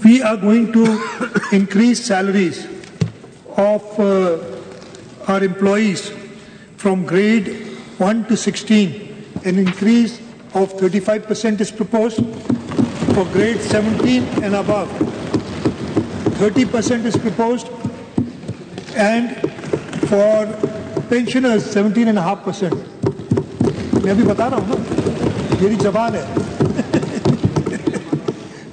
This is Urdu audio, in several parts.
we are going to increase salaries of our employees from grade 1 to 16. An increase of 35% is proposed. For grade 17 and above, 30% is proposed. And for pensioners, 17.5%. میں ابھی بتا رہا ہوں نا، میری زبان ہے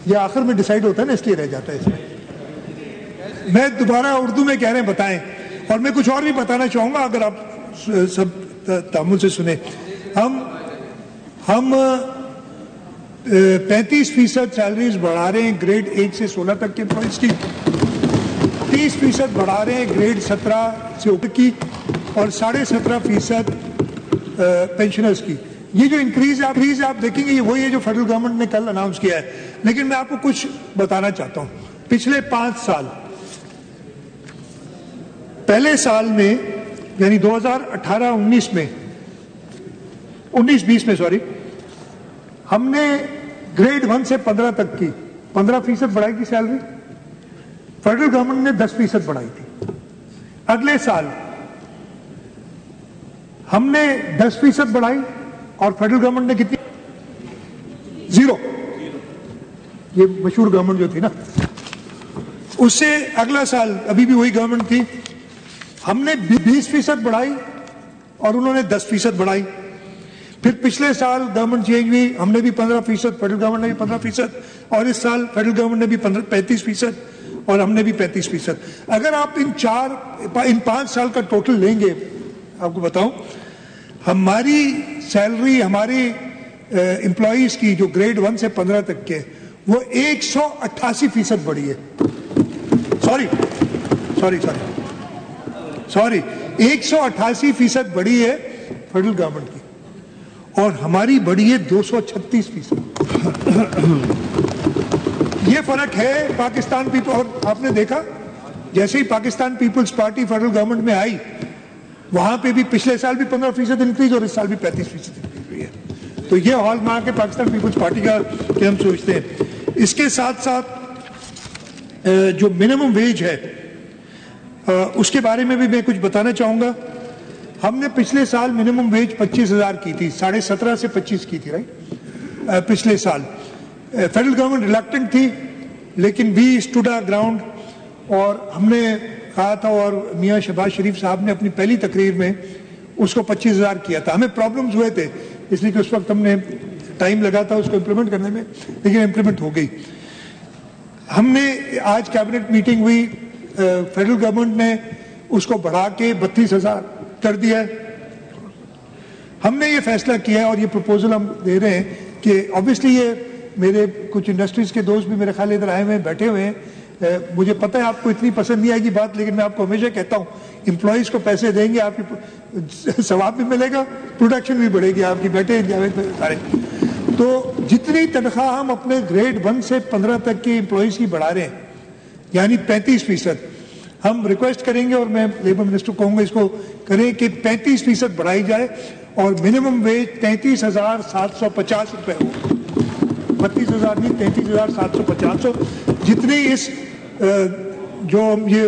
یہ آخر میں ڈیسائیڈ ہوتا ہے نا، اس لیے رہ جاتا ہے اس میں. میں دوبارہ اردو میں کہہ رہے ہیں بتائیں، اور میں کچھ اور بھی بتانا چاہوں گا اگر آپ سب تامل سے سنیں. ہم 35% سیلریز بڑھا رہے ہیں گریڈ 1 سے 16 تک کے امپلائیز کی، 30% بڑھا رہے ہیں گریڈ 17 سے اوپر کی، اور 17.5% پینشنرز کی. یہ جو انکریز آپ دیکھیں گے یہ وہی ہے جو فیڈرل گورنمنٹ نے کل اناؤنس کیا ہے. لیکن میں آپ کو کچھ بتانا چاہتا ہوں. پچھلے 5 سال، پہلے سال میں یعنی 2018-19 میں 19-20 میں ہم نے گریڈ 1 سے 15 تک کی 15% بڑھائی تھی سیلری. فیڈرل گورنمنٹ نے 10% بڑھائی تھی. اگلے سال ہم نے 10% بڑھائی اور فیڈرل گورنمنٹ نے کتنی؟ 0. یہ مشہور گورنمنٹ جو تھی نا، اس سے اگلا سال ابھی بھی وہی گورنمنٹ تھی، ہم نے 20% بڑھائی اور انہوں نے 10% بڑھائی. پھر پچھلے سال گورنمنٹ چینج ہوئی، ہم نے بھی 15%، فیڈرل گورنمنٹ نے بھی 15%، اور اس سال فیڈرل گورنمنٹ نے بھی 35% اور ہم نے بھی 35%. اگر آپ ان 5 سال کا ٹوٹل لیں گے، آپ کو بتاؤں ہماری سیلری ہماری امپلائیز کی جو گریڈ 1 سے 15 تک کے وہ 188% بڑھی ہے. سوری 188% بڑھی ہے فیڈرل گورنمنٹ کی، اور ہماری بڑی ہے 236%. یہ فرق ہے پاکستان پیپل. اور آپ نے دیکھا جیسے ہی Pakistan Peoples Party federal government میں آئی، وہاں پہ بھی پچھلے سال بھی 15% انکریز اور اس سال بھی 35% انکریز ہوئی ہے. تو یہ ہال مارک ہے پاکستان پیپلز پارٹی کا کہ ہم سوچتے ہیں. اس کے ساتھ ساتھ جو منیمم ویج ہے اس کے بارے میں بھی میں کچھ بتانا چاہوں گا. ہم نے پچھلے سال منیمم ویج 25,000 کی تھی، 17.5 سے 25 کی تھی، رائٹ. پچھلے سال فیڈرل گورنمنٹ ریلکٹنٹ تھی، لیکن وی اسٹوڈ آور گراؤنڈ، اور ہم نے کہا تھا، اور میاں شہباز شریف صاحب نے اپنی پہلی تقریر میں اس کو 25,000 کیا تھا. ہمیں پرابلمز ہوئے تھے اس لیے کہ اس وقت ہم نے ٹائم لگا تھا اس کو امپلیمنٹ کرنے میں، لیکن امپلیمنٹ ہو گئی. ہم نے آج کیبنٹ میٹنگ ہوئی، فیڈرل گورنمنٹ نے اس کو بڑھا کے 32,000 کر دیا ہے. ہم نے یہ فیصلہ کیا ہے اور یہ پروپوزل ہم دے رہے ہیں کہ obviously یہ میرے کچھ انڈسٹریز کے دوست بھی میرے خیال ادھر آئے ہوئے ہیں، بیٹھے ہوئے ہیں. مجھے پتہ ہے آپ کو اتنی پسند نہیں آئے گی بات، لیکن میں آپ کو ہمیشہ کہتا ہوں امپلائیز کو پیسے دیں گے، آپ کی ثواب بھی ملے گا، پروڈکشن بھی بڑھے گی آپ کی. بیٹھے سارے. تو جتنی تنخواہ ہم اپنے گریڈ 1 سے 15 تک کے امپلائیز کی بڑھا رہے ہیں یعنی 35%، ہم ریکویسٹ کریں گے اور میں لیبر منسٹر کو کہوں گا اس کو کریں کہ 35% بڑھائی جائے اور منیمم ویج 33,750 روپے ہو. 32,000 نہیں، 33,750 ہو. جتنی اس جو یہ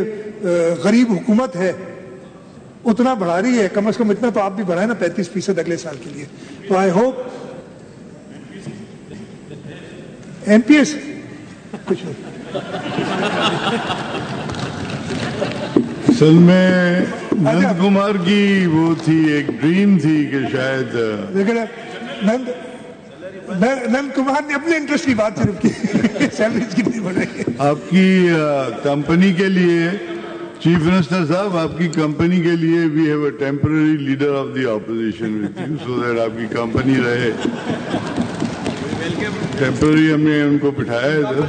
غریب حکومت ہے اتنا بڑھا رہی ہے، کم از کم اتنا تو آپ بھی بڑھائیں نا، 35% اگلے سال کے لیے. تو I hope M P S کچھ نہیں. اصل میں نند کمار کی وہ تھی، ایک ڈریم تھی کہ شاید، لیکن نند کمار نے اپنے انٹرسٹ کی بات صرف کی، سیلریز کتنی بڑھے گی. آپ کی کمپنی کے لیے چیف منسٹر صاحب، آپ کی کمپنی کے لیے we have a temporary leader of the opposition with you so that آپ کی کمپنی رہے. ٹیمپرری ہم نے ان کو بٹھایا ہے ادھر.